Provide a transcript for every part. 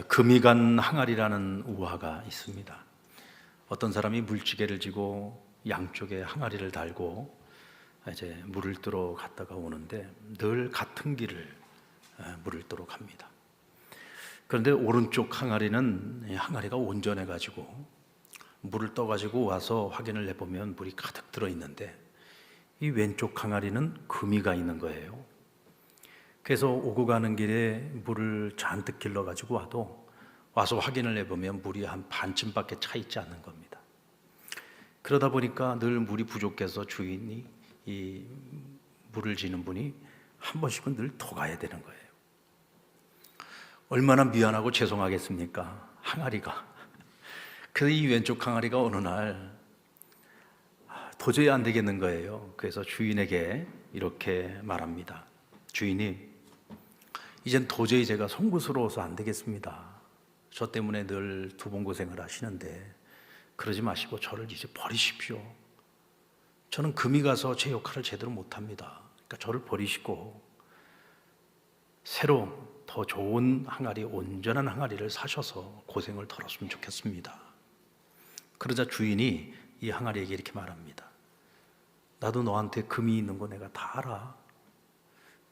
금이 간 항아리라는 우화가 있습니다. 어떤 사람이 물지개를 지고 양쪽에 항아리를 달고 이제 물을 뜨러 갔다가 오는데 늘 같은 길을 물을 뜨러 갑니다. 그런데 오른쪽 항아리가 온전해 가지고 물을 떠 가지고 와서 확인을 해보면 물이 가득 들어 있는데 이 왼쪽 항아리는 금이 가 있는 거예요. 그래서 오고 가는 길에 물을 잔뜩 길러 가지고 와서 확인을 해보면 물이 한 반쯤밖에 차 있지 않는 겁니다. 그러다 보니까 늘 물이 부족해서 주인이 이 물을 지는 분이 한 번씩은 늘 더 가야 되는 거예요. 얼마나 미안하고 죄송하겠습니까? 항아리가. 그래서 이 왼쪽 항아리가 어느 날 도저히 안 되겠는 거예요. 그래서 주인에게 이렇게 말합니다. 주인이, 이젠 도저히 제가 송구스러워서 안 되겠습니다. 저 때문에 늘 두 번 고생을 하시는데 그러지 마시고 저를 이제 버리십시오. 저는 금이 가서 제 역할을 제대로 못합니다. 그러니까 저를 버리시고 새로 더 좋은 항아리, 온전한 항아리를 사셔서 고생을 덜었으면 좋겠습니다. 그러자 주인이 이 항아리에게 이렇게 말합니다. 나도 너한테 금이 있는 거 내가 다 알아.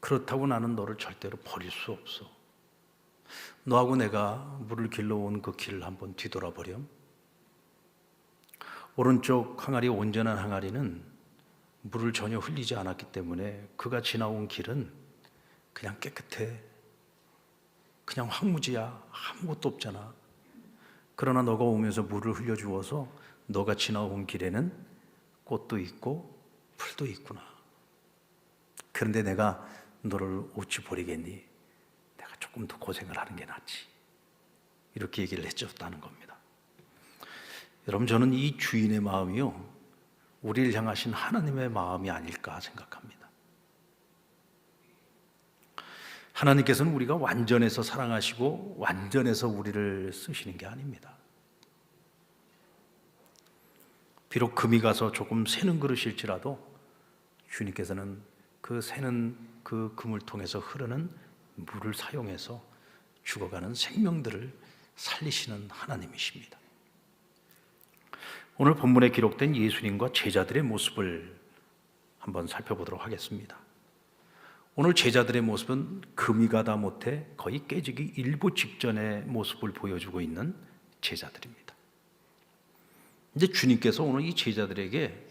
그렇다고 나는 너를 절대로 버릴 수 없어. 너하고 내가 물을 길러온 그 길을 한번 뒤돌아보렴. 오른쪽 항아리, 온전한 항아리는 물을 전혀 흘리지 않았기 때문에 그가 지나온 길은 그냥 깨끗해. 그냥 황무지야. 아무것도 없잖아. 그러나 너가 오면서 물을 흘려주어서 너가 지나온 길에는 꽃도 있고 풀도 있구나. 그런데 내가 너를 어찌 버리겠니? 내가 조금 더 고생을 하는 게 낫지. 이렇게 얘기를 해줬다는 겁니다. 여러분, 저는 이 주인의 마음이요, 우리를 향하신 하나님의 마음이 아닐까 생각합니다. 하나님께서는 우리가 완전해서 사랑하시고 완전해서 우리를 쓰시는 게 아닙니다. 비록 금이 가서 조금 새는 그릇일지라도 주님께서는 그 새는 그 금을 통해서 흐르는 물을 사용해서 죽어가는 생명들을 살리시는 하나님이십니다. 오늘 본문에 기록된 예수님과 제자들의 모습을 한번 살펴보도록 하겠습니다. 오늘 제자들의 모습은 금이 가다 못해 거의 깨지기 일보 직전의 모습을 보여주고 있는 제자들입니다. 이제 주님께서 오늘 이 제자들에게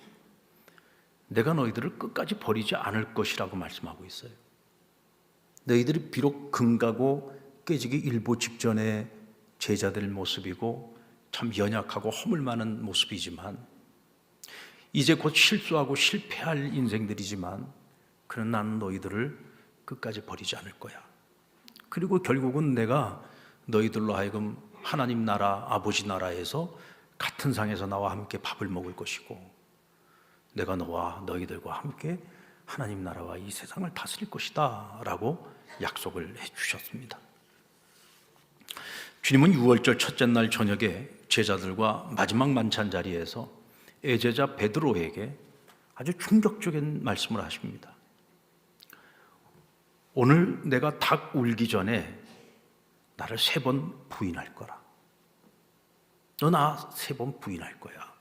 내가 너희들을 끝까지 버리지 않을 것이라고 말씀하고 있어요. 너희들이 비록 금가고 깨지기 일보 직전의 제자들 모습이고 참 연약하고 허물 많은 모습이지만 이제 곧 실수하고 실패할 인생들이지만 그런 나는 너희들을 끝까지 버리지 않을 거야. 그리고 결국은 내가 너희들로 하여금 하나님 나라, 아버지 나라에서 같은 상에서 나와 함께 밥을 먹을 것이고 내가 너와 너희들과 함께 하나님 나라와 이 세상을 다스릴 것이다 라고 약속을 해주셨습니다. 주님은 6월절 첫째 날 저녁에 제자들과 마지막 만찬 자리에서 애제자 베드로에게 아주 충격적인 말씀을 하십니다. 오늘 내가 닭 울기 전에 나를 3번 부인할 거라. 너 나 3번 부인할 거야.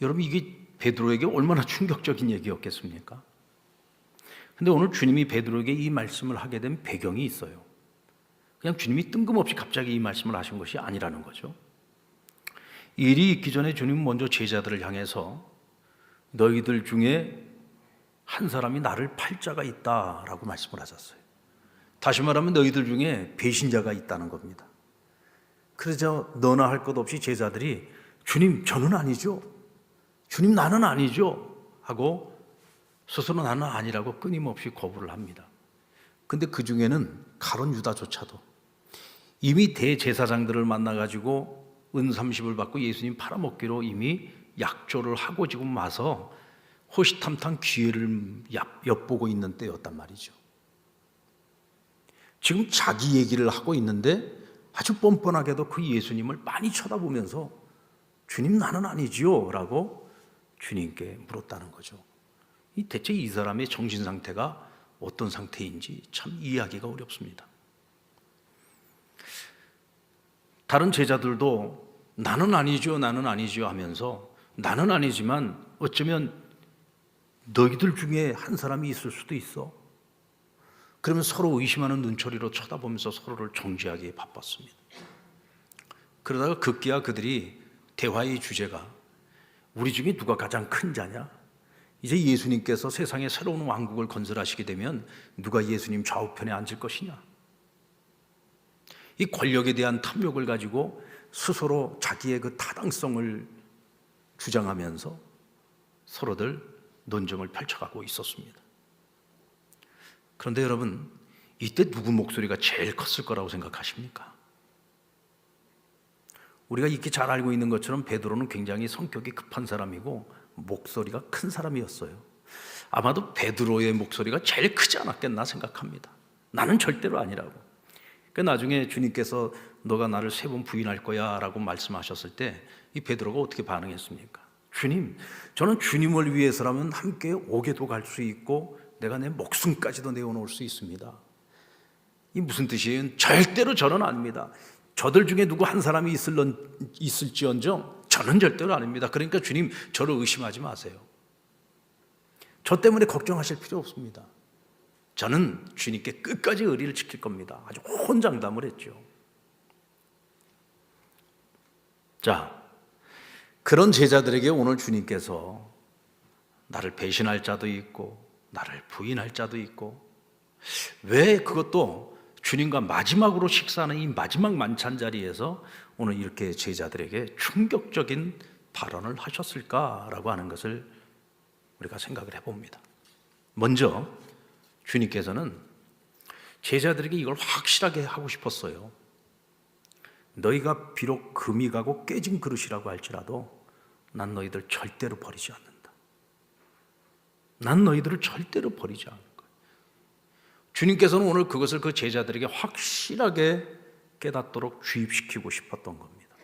여러분, 이게 베드로에게 얼마나 충격적인 얘기였겠습니까? 근데 오늘 주님이 베드로에게 이 말씀을 하게 된 배경이 있어요. 그냥 주님이 뜬금없이 갑자기 이 말씀을 하신 것이 아니라는 거죠. 일이 있기 전에 주님은 먼저 제자들을 향해서 너희들 중에 한 사람이 나를 팔 자가 있다라고 말씀을 하셨어요. 다시 말하면 너희들 중에 배신자가 있다는 겁니다. 그래서 너나 할 것 없이 제자들이 주님, 저는 아니죠. 주님, 나는 아니죠. 하고 스스로 나는 아니라고 끊임없이 거부를 합니다. 근데 그 중에는 가룟 유다조차도 이미 대제사장들을 만나가지고 은 30을 받고 예수님 팔아먹기로 이미 약조를 하고 지금 와서 호시탐탐 기회를 엿보고 있는 때였단 말이죠. 지금 자기 얘기를 하고 있는데 아주 뻔뻔하게도 그 예수님을 많이 쳐다보면서 주님, 나는 아니지요 라고 주님께 물었다는 거죠. 대체 이 사람의 정신 상태가 어떤 상태인지 참 이해하기가 어렵습니다. 다른 제자들도 나는 아니죠, 나는 아니죠 하면서 나는 아니지만 어쩌면 너희들 중에 한 사람이 있을 수도 있어. 그러면 서로 의심하는 눈초리로 쳐다보면서 서로를 정죄하기에 바빴습니다. 그러다가 급기야 그들이 대화의 주제가 우리 중에 누가 가장 큰 자냐? 이제 예수님께서 세상에 새로운 왕국을 건설하시게 되면 누가 예수님 좌우편에 앉을 것이냐? 이 권력에 대한 탐욕을 가지고 스스로 자기의 그 타당성을 주장하면서 서로들 논쟁을 펼쳐가고 있었습니다. 그런데 여러분, 이때 누구 목소리가 제일 컸을 거라고 생각하십니까? 우리가 익히 잘 알고 있는 것처럼 베드로는 굉장히 성격이 급한 사람이고 목소리가 큰 사람이었어요. 아마도 베드로의 목소리가 제일 크지 않았겠나 생각합니다. 나는 절대로 아니라고. 나중에 주님께서 너가 나를 3번 부인할 거야 라고 말씀하셨을 때 이 베드로가 어떻게 반응했습니까? 주님, 저는 주님을 위해서라면 함께 옥에도 갈 수 있고 내가 내 목숨까지도 내어놓을 수 있습니다. 이 무슨 뜻이에요? 절대로 저는 아닙니다. 저들 중에 누구 한 사람이 있을지언정 저는 절대로 아닙니다. 그러니까 주님, 저를 의심하지 마세요. 저 때문에 걱정하실 필요 없습니다. 저는 주님께 끝까지 의리를 지킬 겁니다. 아주 혼장담을 했죠. 자, 그런 제자들에게 오늘 주님께서 나를 배신할 자도 있고 나를 부인할 자도 있고, 왜 그것도 주님과 마지막으로 식사하는 이 마지막 만찬 자리에서 오늘 이렇게 제자들에게 충격적인 발언을 하셨을까라고 하는 것을 우리가 생각을 해봅니다. 먼저 주님께서는 제자들에게 이걸 확실하게 하고 싶었어요. 너희가 비록 금이 가고 깨진 그릇이라고 할지라도 난 너희들 절대로 버리지 않는다. 난 너희들을 절대로 버리지 않을 거야. 주님께서는 오늘 그것을 그 제자들에게 확실하게 깨닫도록 주입시키고 싶었던 겁니다.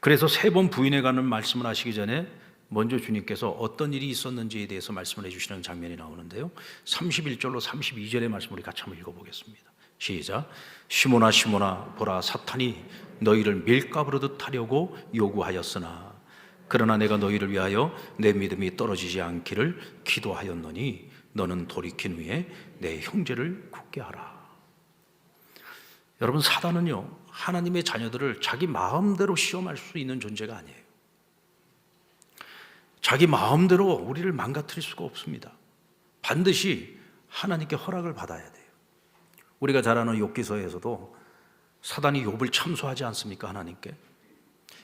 그래서 3번 부인해가는 말씀을 하시기 전에 먼저 주님께서 어떤 일이 있었는지에 대해서 말씀을 해주시는 장면이 나오는데요, 31절로 32절의 말씀을 우리 같이 한번 읽어보겠습니다. 시작. 시몬아 시몬아, 보라, 사탄이 너희를 밀가부르듯 하려고 요구하였으나 그러나 내가 너희를 위하여 내 믿음이 떨어지지 않기를 기도하였노니 너는 돌이킨 후에 내 형제를 굳게 하라. 여러분, 사단은요, 하나님의 자녀들을 자기 마음대로 시험할 수 있는 존재가 아니에요. 자기 마음대로 우리를 망가뜨릴 수가 없습니다. 반드시 하나님께 허락을 받아야 돼요. 우리가 잘 아는 욥기서에서도 사단이 욥을 참소하지 않습니까? 하나님께.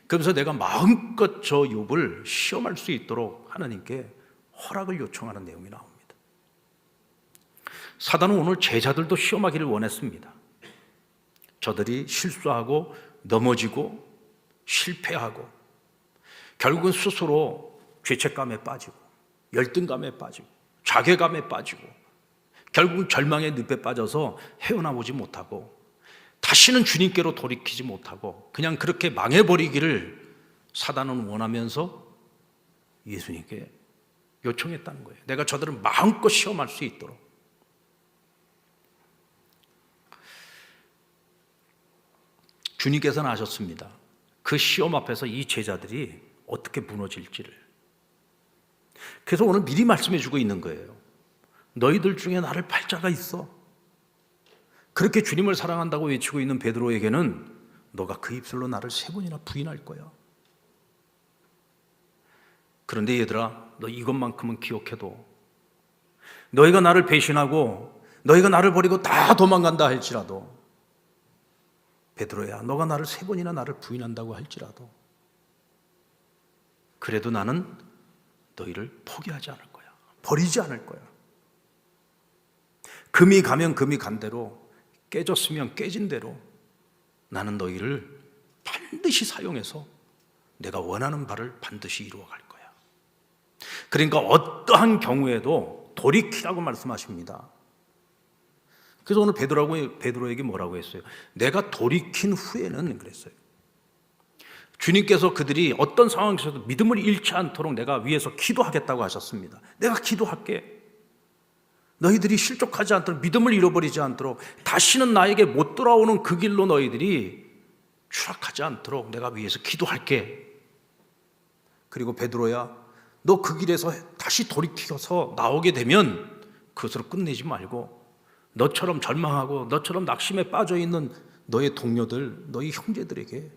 그래서 내가 마음껏 저 욥을 시험할 수 있도록 하나님께 허락을 요청하는 내용이 나옵니다. 사단은 오늘 제자들도 시험하기를 원했습니다. 저들이 실수하고 넘어지고 실패하고 결국은 스스로 죄책감에 빠지고 열등감에 빠지고 자괴감에 빠지고 결국은 절망의 늪에 빠져서 헤어나오지 못하고 다시는 주님께로 돌이키지 못하고 그냥 그렇게 망해버리기를 사단은 원하면서 예수님께 요청했다는 거예요. 내가 저들을 마음껏 시험할 수 있도록. 주님께서는 아셨습니다. 그 시험 앞에서 이 제자들이 어떻게 무너질지를. 그래서 오늘 미리 말씀해 주고 있는 거예요. 너희들 중에 나를 팔 자가 있어. 그렇게 주님을 사랑한다고 외치고 있는 베드로에게는 너가 그 입술로 나를 3번이나 부인할 거야. 그런데 얘들아, 너 이것만큼은 기억해도 너희가 나를 배신하고 너희가 나를 버리고 다 도망간다 할지라도, 베드로야, 너가 나를 3번이나 나를 부인한다고 할지라도 그래도 나는 너희를 포기하지 않을 거야. 버리지 않을 거야. 금이 가면 금이 간 대로, 깨졌으면 깨진 대로 나는 너희를 반드시 사용해서 내가 원하는 바를 반드시 이루어갈 거야. 그러니까 어떠한 경우에도 돌이키라고 말씀하십니다. 그래서 오늘 베드로에게 뭐라고 했어요? 내가 돌이킨 후에는 그랬어요. 주님께서 그들이 어떤 상황에서도 믿음을 잃지 않도록 내가 위에서 기도하겠다고 하셨습니다. 내가 기도할게. 너희들이 실족하지 않도록, 믿음을 잃어버리지 않도록, 다시는 나에게 못 돌아오는 그 길로 너희들이 추락하지 않도록 내가 위해서 기도할게. 그리고 베드로야, 너 그 길에서 다시 돌이켜서 나오게 되면 그것으로 끝내지 말고 너처럼 절망하고 너처럼 낙심에 빠져 있는 너의 동료들, 너희 형제들에게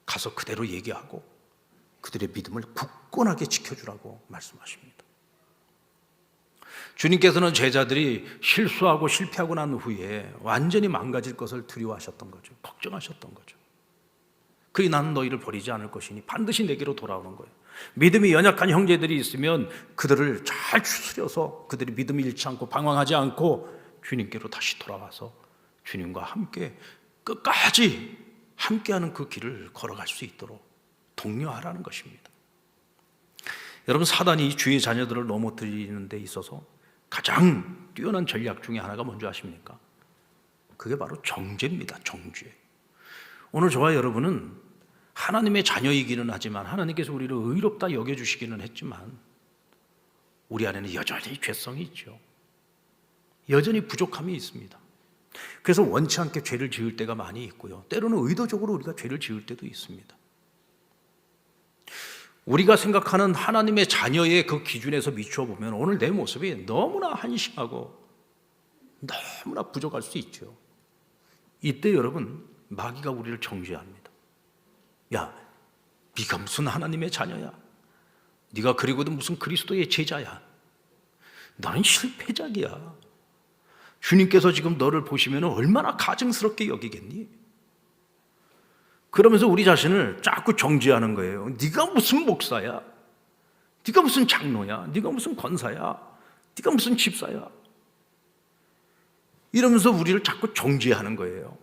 가서 그대로 얘기하고 그들의 믿음을 굳건하게 지켜주라고 말씀하십니다. 주님께서는 제자들이 실수하고 실패하고 난 후에 완전히 망가질 것을 두려워하셨던 거죠. 걱정하셨던 거죠. 그리 나는 너희를 버리지 않을 것이니 반드시 내게로 돌아오는 거예요. 믿음이 연약한 형제들이 있으면 그들을 잘 추스려서 그들이 믿음을 잃지 않고 방황하지 않고 주님께로 다시 돌아와서 주님과 함께 끝까지 함께하는 그 길을 걸어갈 수 있도록 독려하라는 것입니다. 여러분, 사단이 주의 자녀들을 넘어뜨리는 데 있어서 가장 뛰어난 전략 중에 하나가 뭔지 아십니까? 그게 바로 정죄입니다. 정죄. 오늘 저와 여러분은 하나님의 자녀이기는 하지만 하나님께서 우리를 의롭다 여겨주시기는 했지만 우리 안에는 여전히 죄성이 있죠. 여전히 부족함이 있습니다. 그래서 원치 않게 죄를 지을 때가 많이 있고요. 때로는 의도적으로 우리가 죄를 지을 때도 있습니다. 우리가 생각하는 하나님의 자녀의 그 기준에서 비추어 보면 오늘 내 모습이 너무나 한심하고 너무나 부족할 수 있죠. 이때 여러분, 마귀가 우리를 정죄합니다. 야, 네가 무슨 하나님의 자녀야? 네가 그리고도 무슨 그리스도의 제자야? 너는 실패작이야. 주님께서 지금 너를 보시면 얼마나 가증스럽게 여기겠니? 그러면서 우리 자신을 자꾸 정죄하는 거예요. 네가 무슨 목사야? 네가 무슨 장로야? 네가 무슨 권사야? 네가 무슨 집사야? 이러면서 우리를 자꾸 정죄하는 거예요.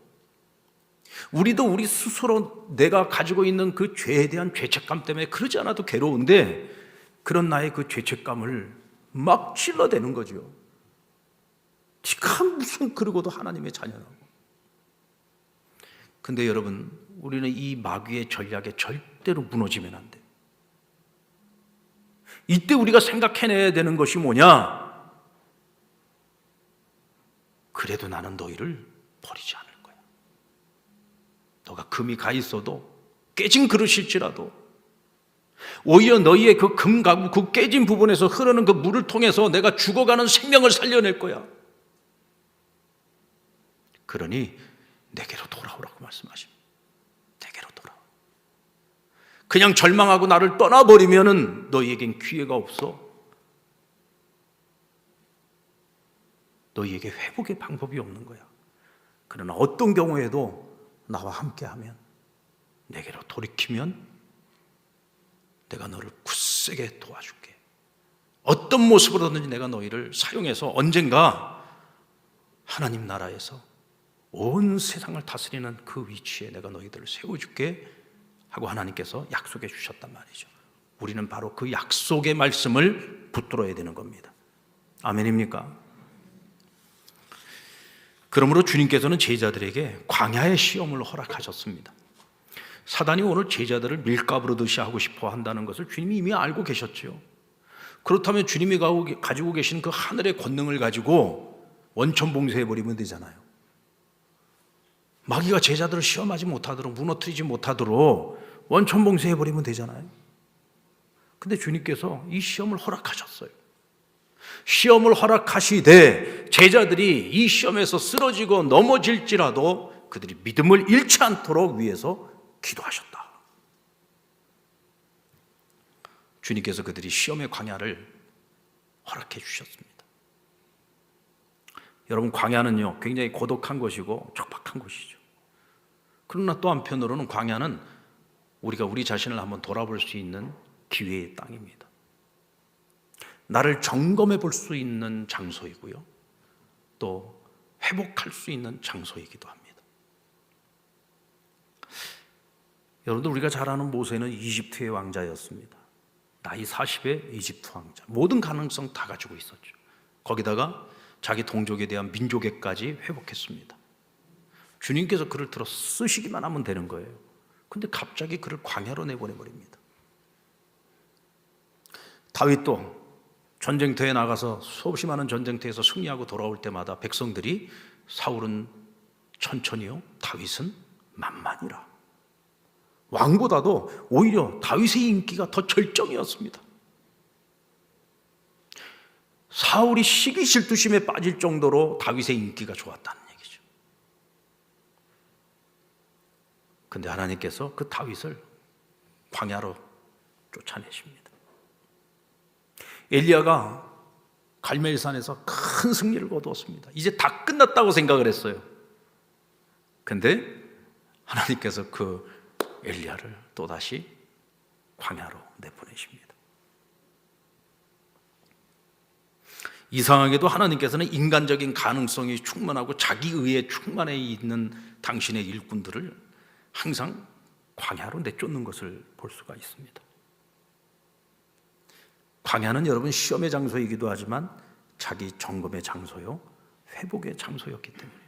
우리도 우리 스스로 내가 가지고 있는 그 죄에 대한 죄책감 때문에 그러지 않아도 괴로운데 그런 나의 그 죄책감을 막 찔러대는 거죠. 네가 무슨 그러고도 하나님의 자녀라고. 근데 여러분, 우리는 이 마귀의 전략에 절대로 무너지면 안 돼요. 이때 우리가 생각해내야 되는 것이 뭐냐? 그래도 나는 너희를 버리지 않을 거야. 너가 금이 가 있어도 깨진 그릇일지라도 오히려 너희의 그 금가구 그 깨진 부분에서 흐르는 그 물을 통해서 내가 죽어가는 생명을 살려낼 거야. 그러니 내게로 돌아오라고 말씀하십니다. 내게로 돌아오. 그냥 절망하고 나를 떠나버리면은 너희에겐 기회가 없어. 너희에게 회복의 방법이 없는 거야. 그러나 어떤 경우에도 나와 함께하면, 내게로 돌이키면 내가 너를 굳세게 도와줄게. 어떤 모습으로든지 내가 너희를 사용해서 언젠가 하나님 나라에서 온 세상을 다스리는 그 위치에 내가 너희들을 세워줄게 하고 하나님께서 약속해 주셨단 말이죠. 우리는 바로 그 약속의 말씀을 붙들어야 되는 겁니다. 아멘입니까? 그러므로 주님께서는 제자들에게 광야의 시험을 허락하셨습니다. 사단이 오늘 제자들을 밀가부르듯이 하고 싶어 한다는 것을 주님이 이미 알고 계셨죠. 그렇다면 주님이 가지고 계신 그 하늘의 권능을 가지고 원천봉쇄해버리면 되잖아요. 마귀가 제자들을 시험하지 못하도록, 무너뜨리지 못하도록 원천봉쇄해버리면 되잖아요. 근데 주님께서 이 시험을 허락하셨어요. 시험을 허락하시되 제자들이 이 시험에서 쓰러지고 넘어질지라도 그들이 믿음을 잃지 않도록 위해서 기도하셨다. 주님께서 그들이 시험의 광야를 허락해 주셨습니다. 여러분, 광야는요 굉장히 고독한 곳이고 척박한 곳이죠. 그러나 또 한편으로는 광야는 우리가 우리 자신을 한번 돌아볼 수 있는 기회의 땅입니다. 나를 점검해 볼 수 있는 장소이고요, 또 회복할 수 있는 장소이기도 합니다. 여러분들, 우리가 잘 아는 모세는 이집트의 왕자였습니다. 나이 40에 이집트 왕자, 모든 가능성 다 가지고 있었죠. 거기다가 자기 동족에 대한 민족애까지 회복했습니다. 주님께서 그를 들어 쓰시기만 하면 되는 거예요. 근데 갑자기 그를 광야로 내보내버립니다. 다윗도 전쟁터에 나가서 수없이 많은 전쟁터에서 승리하고 돌아올 때마다 백성들이 사울은 천천히요, 다윗은 만만이라. 왕보다도 오히려 다윗의 인기가 더 절정이었습니다. 사울이 시기 질투심에 빠질 정도로 다윗의 인기가 좋았다는 얘기죠. 근데 하나님께서 그 다윗을 광야로 쫓아내십니다. 엘리야가 갈멜산에서 큰 승리를 거두었습니다. 이제 다 끝났다고 생각을 했어요. 근데 하나님께서 그 엘리야를 또다시 광야로 내보내십니다. 이상하게도 하나님께서는 인간적인 가능성이 충만하고 자기 의에 충만해 있는 당신의 일꾼들을 항상 광야로 내쫓는 것을 볼 수가 있습니다. 광야는 여러분 시험의 장소이기도 하지만 자기 점검의 장소요, 회복의 장소였기 때문에.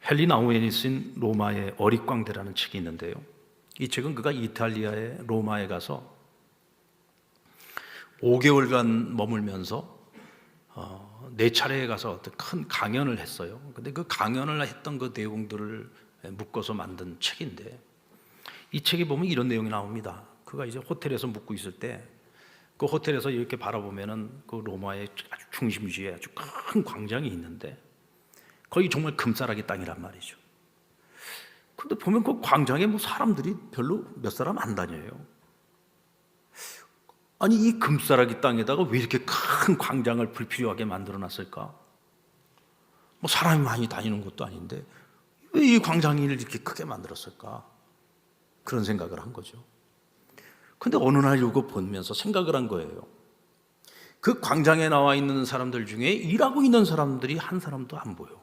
헨리 나우엔이 쓴 로마의 어릿광대라는 책이 있는데요, 이 책은 그가 이탈리아의 로마에 가서 5개월간 머물면서 4차례에 가서 어떤 큰 강연을 했어요. 근데 그 강연을 했던 그 내용들을 묶어서 만든 책인데, 이 책에 보면 이런 내용이 나옵니다. 그가 이제 호텔에서 묵고 있을 때 그 호텔에서 이렇게 바라보면은 그 로마의 아주 중심지에 아주 큰 광장이 있는데 거기 정말 금싸라기 땅이란 말이죠. 근데 보면 그 광장에 뭐 사람들이 별로 몇 사람 안 다녀요. 아니, 이 금싸라기 땅에다가 왜 이렇게 큰 광장을 불필요하게 만들어 놨을까? 뭐 사람이 많이 다니는 것도 아닌데 왜 이 광장을 이렇게 크게 만들었을까? 그런 생각을 한 거죠. 근데 어느 날 이거 보면서 생각을 한 거예요. 그 광장에 나와 있는 사람들 중에 일하고 있는 사람들이 한 사람도 안 보여.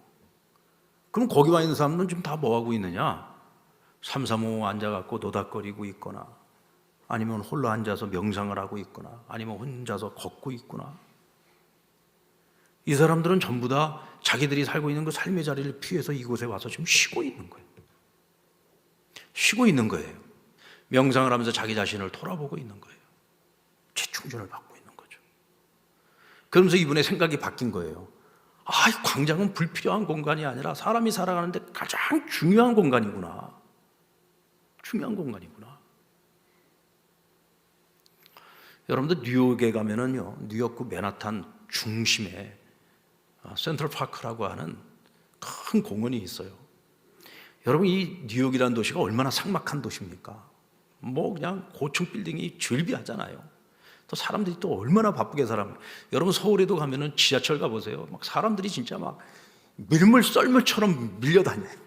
그럼 거기 와 있는 사람들은 지금 다 뭐 하고 있느냐? 삼삼오오 앉아갖고 노닥거리고 있거나, 아니면 홀로 앉아서 명상을 하고 있거나, 아니면 혼자서 걷고 있구나. 이 사람들은 전부 다 자기들이 살고 있는 그 삶의 자리를 피해서 이곳에 와서 지금 쉬고 있는 거예요. 쉬고 있는 거예요. 명상을 하면서 자기 자신을 돌아보고 있는 거예요. 재충전을 받고 있는 거죠. 그러면서 이분의 생각이 바뀐 거예요. 아, 이 광장은 불필요한 공간이 아니라 사람이 살아가는데 가장 중요한 공간이구나. 중요한 공간이구나. 여러분들 뉴욕에 가면은요, 뉴욕구 맨하탄 중심에 센트럴 파크라고 하는 큰 공원이 있어요. 여러분, 이 뉴욕이라는 도시가 얼마나 삭막한 도시입니까? 뭐 그냥 고층 빌딩이 즐비하잖아요. 또 사람들이 또 얼마나 바쁘게 살아요. 여러분, 서울에도 가면은 지하철 가보세요. 막 사람들이 진짜 막 밀물 썰물처럼 밀려다녀요.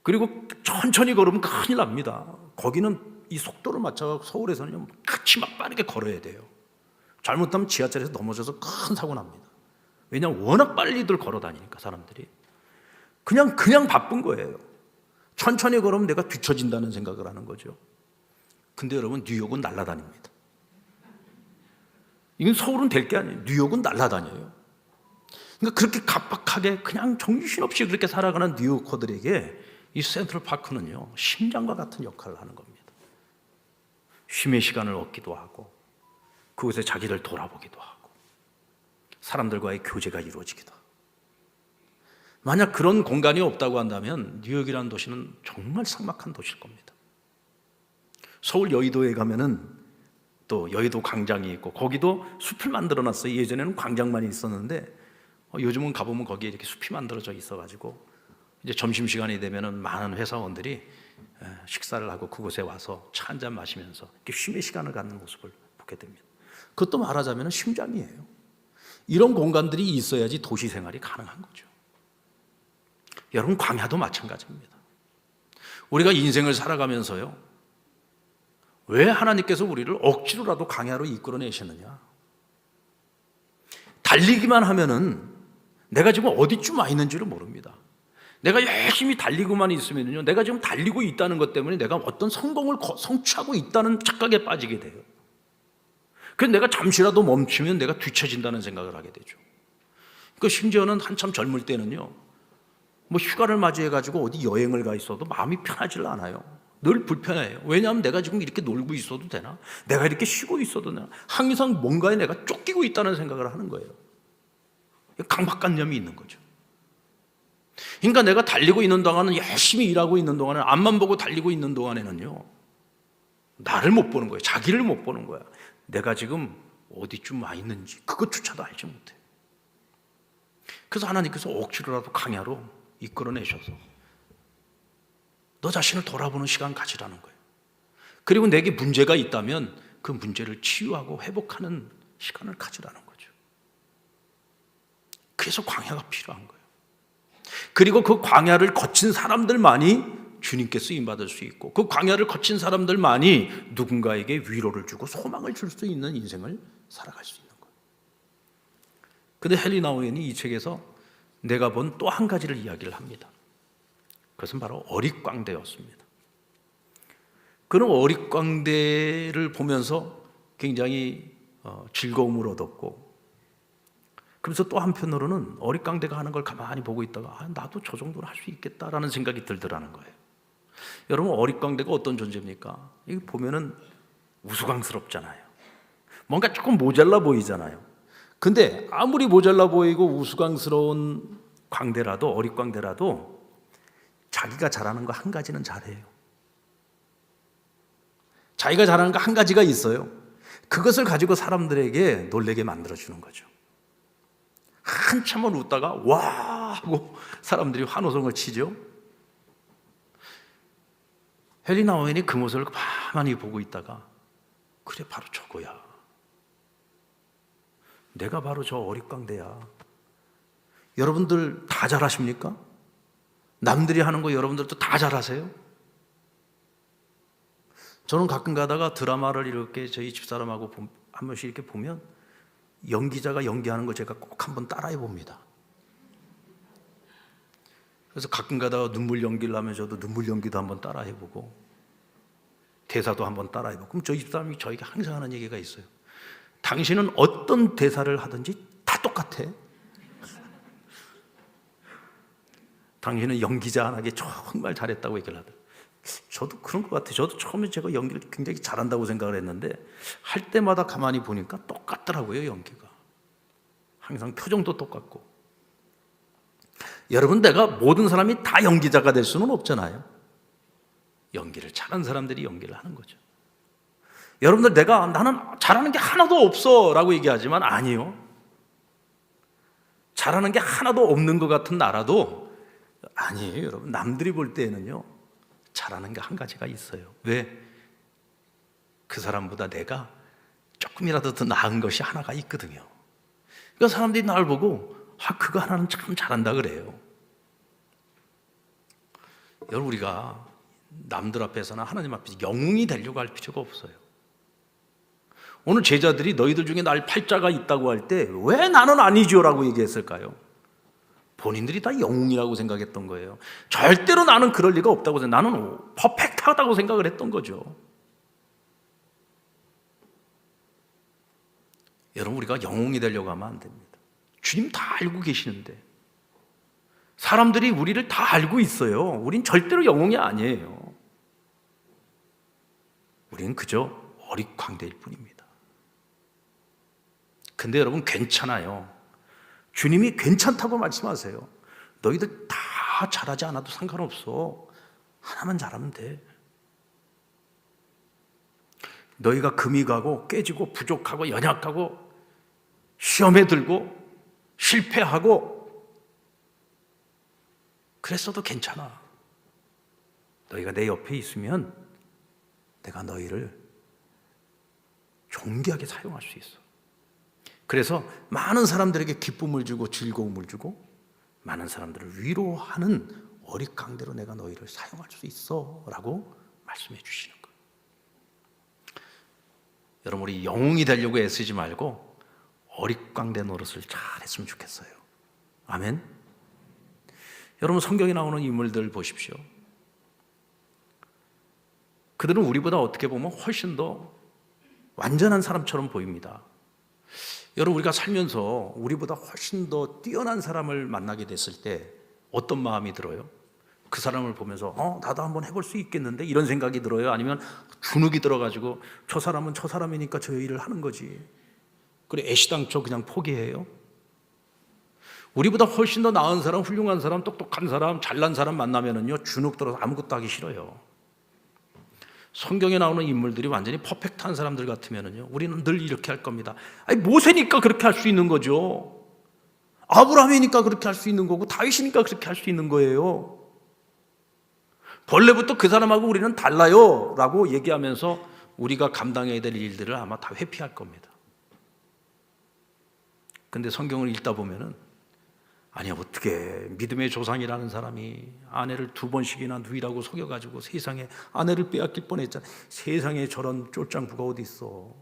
그리고 천천히 걸으면 큰일 납니다. 거기는 이 속도를 맞춰서 서울에서는 같이 막 빠르게 걸어야 돼요. 잘못하면 지하철에서 넘어져서 큰 사고 납니다. 왜냐하면 워낙 빨리들 걸어 다니니까 사람들이. 그냥 바쁜 거예요. 천천히 걸으면 내가 뒤처진다는 생각을 하는 거죠. 근데 여러분, 뉴욕은 날아다닙니다. 이건 서울은 될 게 아니에요. 뉴욕은 날아다녀요. 그러니까 그렇게 각박하게 그냥 정신없이 그렇게 살아가는 뉴요커들에게 이 센트럴 파크는요, 심장과 같은 역할을 하는 겁니다. 쉼의 시간을 얻기도 하고, 그곳에 자기를 돌아보기도 하고, 사람들과의 교제가 이루어지기도 하고. 만약 그런 공간이 없다고 한다면 뉴욕이라는 도시는 정말 삭막한 도시일 겁니다. 서울 여의도에 가면은 또 여의도 광장이 있고, 거기도 숲을 만들어 놨어요. 예전에는 광장만 있었는데 요즘은 가보면 거기에 이렇게 숲이 만들어져 있어가지고 이제 점심시간이 되면은 많은 회사원들이 식사를 하고 그곳에 와서 차 한잔 마시면서 이렇게 쉼의 시간을 갖는 모습을 보게 됩니다. 그것도 말하자면 심장이에요. 이런 공간들이 있어야지 도시 생활이 가능한 거죠. 여러분, 광야도 마찬가지입니다. 우리가 인생을 살아가면서요, 왜 하나님께서 우리를 억지로라도 광야로 이끌어내시느냐? 달리기만 하면은 내가 지금 어디쯤 와 있는지를 모릅니다. 내가 열심히 달리고만 있으면요, 내가 지금 달리고 있다는 것 때문에 내가 어떤 성공을 성취하고 있다는 착각에 빠지게 돼요. 그래서 내가 잠시라도 멈추면 내가 뒤처진다는 생각을 하게 되죠. 그 심지어는 한참 젊을 때는요, 뭐 휴가를 맞이해가지고 어디 여행을 가 있어도 마음이 편하질 않아요. 늘 불편해요. 왜냐하면 내가 지금 이렇게 놀고 있어도 되나? 내가 이렇게 쉬고 있어도 되나? 항상 뭔가에 내가 쫓기고 있다는 생각을 하는 거예요. 강박관념이 있는 거죠. 그러니까 내가 달리고 있는 동안은, 열심히 일하고 있는 동안은, 앞만 보고 달리고 있는 동안에는요, 나를 못 보는 거예요. 자기를 못 보는 거야. 내가 지금 어디쯤 와 있는지 그것조차도 알지 못해. 그래서 하나님께서 억지로라도 강야로 이끌어내셔서 너 자신을 돌아보는 시간 가지라는 거예요. 그리고 내게 문제가 있다면 그 문제를 치유하고 회복하는 시간을 가지라는 거죠. 그래서 광야가 필요한 거예요. 그리고 그 광야를 거친 사람들만이 주님께 쓰임받을 수 있고, 그 광야를 거친 사람들만이 누군가에게 위로를 주고 소망을 줄 수 있는 인생을 살아갈 수 있는 거예요. 근데 헨리 나우엔이 이 책에서 내가 본 또 한 가지를 이야기를 합니다. 그것은 바로 어릿광대였습니다. 그런 어릿광대를 보면서 굉장히 즐거움을 얻었고, 그래서 또 한편으로는 어릿광대가 하는 걸 가만히 보고 있다가 나도 저 정도는 할 수 있겠다라는 생각이 들더라는 거예요. 여러분, 어릿광대가 어떤 존재입니까? 이거 보면은 우스꽝스럽잖아요. 뭔가 조금 모자라 보이잖아요. 근데 아무리 모자라 보이고 우스꽝스러운 광대라도, 어릿광대라도 자기가 잘하는 거 한 가지는 잘해요. 자기가 잘하는 거 한 가지가 있어요. 그것을 가지고 사람들에게 놀라게 만들어주는 거죠. 한참을 웃다가 와 하고 사람들이 환호성을 치죠. 헨리 나우엔이 그 모습을 가만히 보고 있다가, 그래, 바로 저거야. 내가 바로 저 어릿광대야. 여러분들 다 잘하십니까? 남들이 하는 거 여러분들도 다 잘하세요? 저는 가끔 가다가 드라마를 이렇게 저희 집사람하고 한 번씩 이렇게 보면 연기자가 연기하는 거 제가 꼭 한번 따라해 봅니다. 그래서 가끔 가다가 눈물 연기를 하면 저도 눈물 연기도 한번 따라해 보고 대사도 한번 따라해 보고. 그럼 저희 집사람이 저에게 항상 하는 얘기가 있어요. 당신은 어떤 대사를 하든지 다 똑같아. 당신은 연기자 안 하게 정말 잘했다고 얘기를 하더라고요. 저도 그런 것 같아요. 저도 처음에 제가 연기를 굉장히 잘한다고 생각을 했는데 할 때마다 가만히 보니까 똑같더라고요, 연기가. 항상 표정도 똑같고. 여러분, 내가 모든 사람이 다 연기자가 될 수는 없잖아요. 연기를 잘하는 사람들이 연기를 하는 거죠. 여러분들, 나는 잘하는 게 하나도 없어 라고 얘기하지만 아니요. 잘하는 게 하나도 없는 것 같은 나라도 아니에요. 여러분, 남들이 볼 때에는요, 잘하는 게 한 가지가 있어요. 왜? 그 사람보다 내가 조금이라도 더 나은 것이 하나가 있거든요. 그러니까 사람들이 나를 보고 그거 하나는 참 잘한다 그래요. 여러분, 우리가 남들 앞에서나 하나님 앞에서 영웅이 되려고 할 필요가 없어요. 오늘 제자들이 너희들 중에 날 팔자가 있다고 할 때 왜 나는 아니죠? 라고 얘기했을까요? 본인들이 다 영웅이라고 생각했던 거예요. 절대로 나는 그럴 리가 없다고 생각, 나는 퍼펙트하다고 생각을 했던 거죠. 여러분, 우리가 영웅이 되려고 하면 안 됩니다. 주님 다 알고 계시는데, 사람들이 우리를 다 알고 있어요. 우린 절대로 영웅이 아니에요. 우리는 그저 어릿광대일 뿐입니다. 근데 여러분, 괜찮아요. 주님이 괜찮다고 말씀하세요. 너희들 다 잘하지 않아도 상관없어. 하나만 잘하면 돼. 너희가 금이 가고 깨지고 부족하고 연약하고 시험에 들고 실패하고 그랬어도 괜찮아. 너희가 내 옆에 있으면 내가 너희를 존귀하게 사용할 수 있어. 그래서 많은 사람들에게 기쁨을 주고 즐거움을 주고 많은 사람들을 위로하는 어릿광대로 내가 너희를 사용할 수 있어 라고 말씀해 주시는 거예요. 여러분, 우리 영웅이 되려고 애쓰지 말고 어릿광대 노릇을 잘 했으면 좋겠어요. 아멘. 여러분, 성경에 나오는 인물들 보십시오. 그들은 우리보다 어떻게 보면 훨씬 더 완전한 사람처럼 보입니다. 여러분, 우리가 살면서 우리보다 훨씬 더 뛰어난 사람을 만나게 됐을 때 어떤 마음이 들어요? 그 사람을 보면서 나도 한번 해볼 수 있겠는데 이런 생각이 들어요? 아니면 주눅이 들어가지고 저 사람은 저 사람이니까 저 일을 하는 거지, 그래 애시당초 그냥 포기해요? 우리보다 훨씬 더 나은 사람, 훌륭한 사람, 똑똑한 사람, 잘난 사람 만나면은요, 주눅 들어서 아무것도 하기 싫어요. 성경에 나오는 인물들이 완전히 퍼펙트한 사람들 같으면은요, 우리는 늘 이렇게 할 겁니다. 아니, 모세니까 그렇게 할 수 있는 거죠. 아브라함이니까 그렇게 할 수 있는 거고, 다윗이니까 그렇게 할 수 있는 거예요. 본래부터 그 사람하고 우리는 달라요 라고 얘기하면서 우리가 감당해야 될 일들을 아마 다 회피할 겁니다. 근데 성경을 읽다 보면은, 아니 어떻게 믿음의 조상이라는 사람이 아내를 2번씩이나 누이라고 속여가지고 세상에 아내를 빼앗길 뻔했잖아. 세상에 저런 쫄짱부가 어디 있어.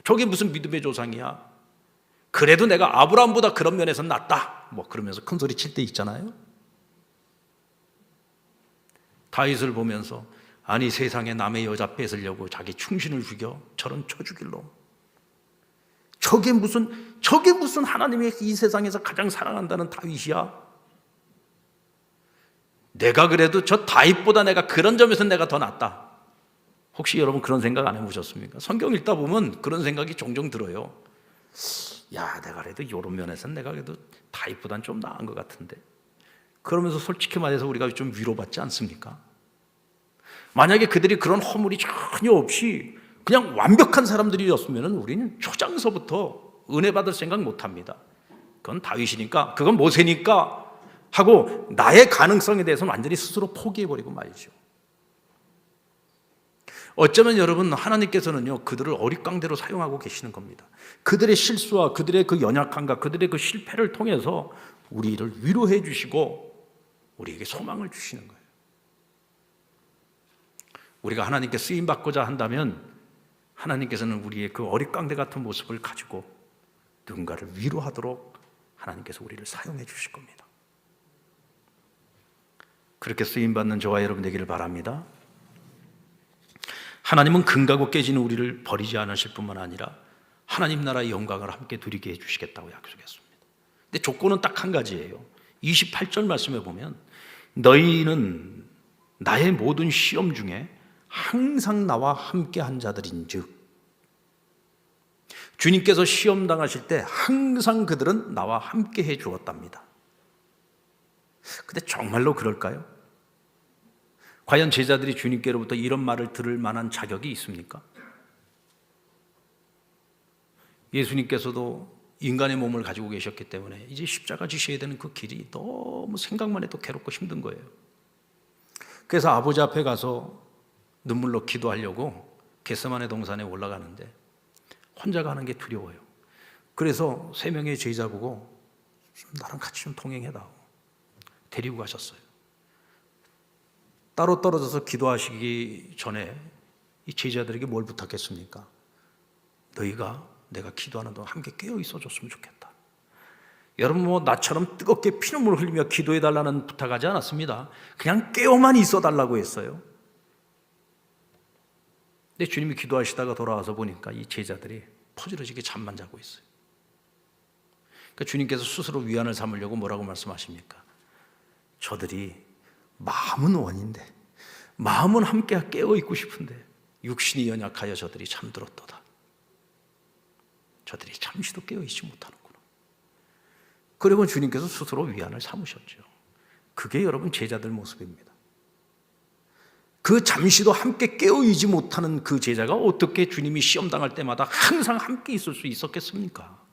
저게 무슨 믿음의 조상이야. 그래도 내가 아브라함보다 그런 면에서는 낫다, 뭐 그러면서 큰 소리 칠 때 있잖아요. 다윗을 보면서, 아니 세상에 남의 여자 뺏으려고 자기 충신을 죽여, 저런 쳐죽일 놈. 저게 무슨 하나님의 이 세상에서 가장 사랑한다는 다윗이야? 내가 그래도 저 다윗보다 내가 그런 점에서 내가 더 낫다. 혹시 여러분 그런 생각 안 해보셨습니까? 성경 읽다 보면 그런 생각이 종종 들어요. 야, 내가 그래도 이런 면에서는 내가 그래도 다윗보단 좀 나은 것 같은데. 그러면서 솔직히 말해서 우리가 좀 위로받지 않습니까? 만약에 그들이 그런 허물이 전혀 없이 그냥 완벽한 사람들이었으면 우리는 초장서부터 은혜 받을 생각 못합니다. 그건 다윗이니까, 그건 모세니까 하고 나의 가능성에 대해서는 완전히 스스로 포기해버리고 말이죠. 어쩌면 여러분, 하나님께서는요, 그들을 어릿광대로 사용하고 계시는 겁니다. 그들의 실수와 그들의 그 연약함과 그들의 그 실패를 통해서 우리를 위로해 주시고 우리에게 소망을 주시는 거예요. 우리가 하나님께 쓰임받고자 한다면 하나님께서는 우리의 그 어릿광대 같은 모습을 가지고 누군가를 위로하도록 하나님께서 우리를 사용해 주실 겁니다. 그렇게 쓰임받는 저와 여러분 되기를 바랍니다. 하나님은 금가고 깨지는 우리를 버리지 않으실 뿐만 아니라 하나님 나라의 영광을 함께 누리게 해주시겠다고 약속했습니다. 근데 조건은 딱 한 가지예요. 28절 말씀에 보면, 너희는 나의 모든 시험 중에 항상 나와 함께 한 자들인즉, 주님께서 시험 당하실 때 항상 그들은 나와 함께 해 주었답니다. 근데 정말로 그럴까요? 과연 제자들이 주님께로부터 이런 말을 들을 만한 자격이 있습니까? 예수님께서도 인간의 몸을 가지고 계셨기 때문에 이제 십자가 지셔야 되는 그 길이 너무 생각만 해도 괴롭고 힘든 거예요. 그래서 아버지 앞에 가서 눈물로 기도하려고 겟세마네 동산에 올라가는데 혼자 가는 게 두려워요. 그래서 3명의 제자 보고 나랑 같이 좀 동행해다오. 데리고 가셨어요. 따로 떨어져서 기도하시기 전에 이 제자들에게 뭘 부탁했습니까? 너희가 내가 기도하는 동안 함께 깨어 있어 줬으면 좋겠다. 여러분 뭐 나처럼 뜨겁게 피눈물을 흘리며 기도해 달라는 부탁하지 않았습니다. 그냥 깨어만 있어 달라고 했어요. 근데 주님이 기도하시다가 돌아와서 보니까 이 제자들이 퍼지러지게 잠만 자고 있어요. 그러니까 주님께서 스스로 위안을 삼으려고 뭐라고 말씀하십니까? 저들이 마음은 원인데, 마음은 함께 깨어 있고 싶은데 육신이 연약하여 저들이 잠들었도다. 저들이 잠시도 깨어 있지 못하는구나. 그리고 주님께서 스스로 위안을 삼으셨죠. 그게 여러분 제자들 모습입니다. 그 잠시도 함께 깨어있지 못하는 그 제자가 어떻게 주님이 시험 당할 때마다 항상 함께 있을 수 있었겠습니까?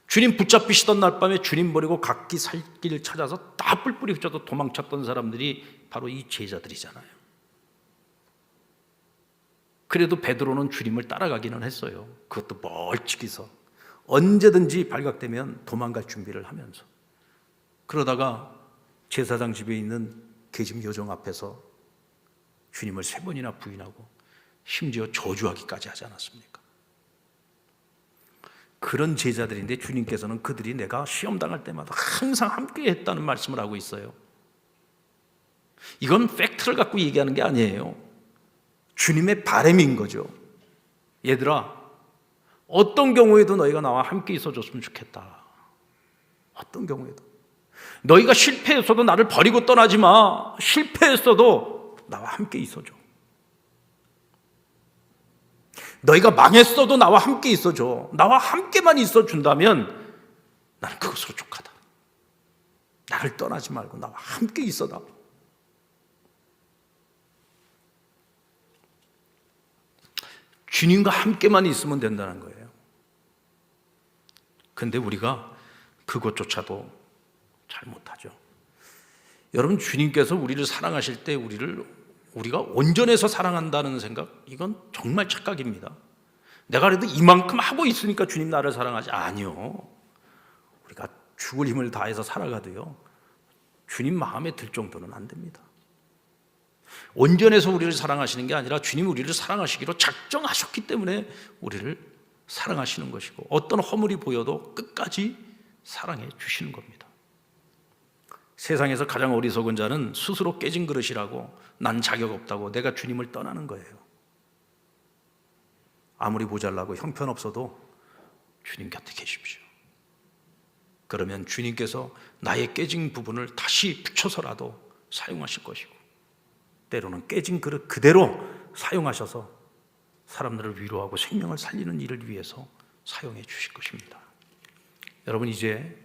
주님 붙잡히시던 날 밤에 주님 버리고 각기 살 길을 찾아서 다 뿔뿔이 흩어져 도망쳤던 사람들이 바로 이 제자들이잖아요. 그래도 베드로는 주님을 따라가기는 했어요. 그것도 멀찍이서 언제든지 발각되면 도망갈 준비를 하면서. 그러다가 제사장 집에 있는 계집 요정 앞에서 주님을 3번이나 부인하고 심지어 저주하기까지 하지 않았습니까? 그런 제자들인데 주님께서는 그들이 내가 시험 당할 때마다 항상 함께 했다는 말씀을 하고 있어요. 이건 팩트를 갖고 얘기하는 게 아니에요. 주님의 바람인 거죠. 얘들아, 어떤 경우에도 너희가 나와 함께 있어줬으면 좋겠다. 어떤 경우에도. 너희가 실패했어도 나를 버리고 떠나지 마. 실패했어도 나와 함께 있어줘. 너희가 망했어도 나와 함께 있어줘. 나와 함께만 있어준다면 나는 그것으로 족하다. 나를 떠나지 말고 나와 함께 있어다. 주님과 함께만 있으면 된다는 거예요. 근데 우리가 그것조차도 잘 못하죠. 여러분, 주님께서 우리를 사랑하실 때 우리가 온전해서 사랑한다는 생각, 이건 정말 착각입니다. 내가 그래도 이만큼 하고 있으니까 주님 나를 사랑하지. 아니요. 우리가 죽을 힘을 다해서 살아가도요, 주님 마음에 들 정도는 안 됩니다. 온전해서 우리를 사랑하시는 게 아니라 주님이 우리를 사랑하시기로 작정하셨기 때문에 우리를 사랑하시는 것이고, 어떤 허물이 보여도 끝까지 사랑해 주시는 겁니다. 세상에서 가장 어리석은 자는 스스로 깨진 그릇이라고, 난 자격 없다고 내가 주님을 떠나는 거예요. 아무리 모자라고 형편없어도 주님 곁에 계십시오. 그러면 주님께서 나의 깨진 부분을 다시 붙여서라도 사용하실 것이고, 때로는 깨진 그릇 그대로 사용하셔서 사람들을 위로하고 생명을 살리는 일을 위해서 사용해 주실 것입니다. 여러분, 이제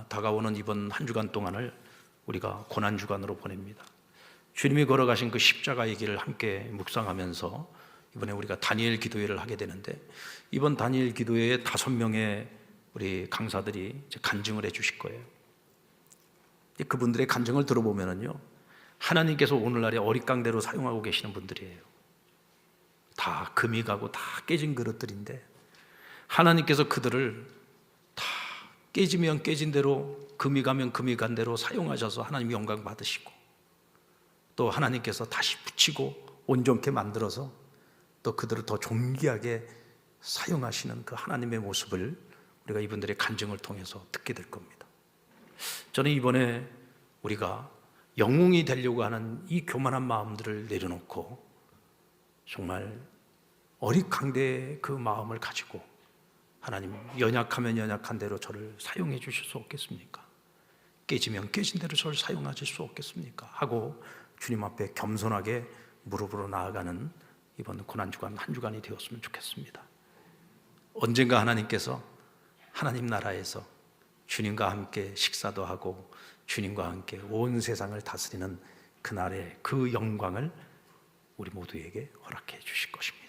다가오는 이번 한 주간 동안을 우리가 고난주간으로 보냅니다. 주님이 걸어가신 그 십자가의 길을 함께 묵상하면서 이번에 우리가 다니엘 기도회를 하게 되는데, 이번 다니엘 기도회에 5명의 우리 강사들이 간증을 해 주실 거예요. 그분들의 간증을 들어보면요, 하나님께서 오늘날에 어릿강대로 사용하고 계시는 분들이에요. 다 금이 가고 다 깨진 그릇들인데, 하나님께서 그들을 다 깨지면 깨진 대로, 금이 가면 금이 간 대로 사용하셔서 하나님 영광 받으시고, 또 하나님께서 다시 붙이고 온전케 만들어서 또 그들을 더 존귀하게 사용하시는 그 하나님의 모습을 우리가 이분들의 간증을 통해서 듣게 될 겁니다. 저는 이번에 우리가 영웅이 되려고 하는 이 교만한 마음들을 내려놓고 정말 어릿강대의 그 마음을 가지고, 하나님, 연약하면 연약한 대로 저를 사용해 주실 수 없겠습니까? 깨지면 깨진 대로 저를 사용하실 수 없겠습니까? 하고 주님 앞에 겸손하게 무릎으로 나아가는 이번 고난주간 한 주간이 되었으면 좋겠습니다. 언젠가 하나님께서 하나님 나라에서 주님과 함께 식사도 하고 주님과 함께 온 세상을 다스리는 그날의 그 영광을 우리 모두에게 허락해 주실 것입니다.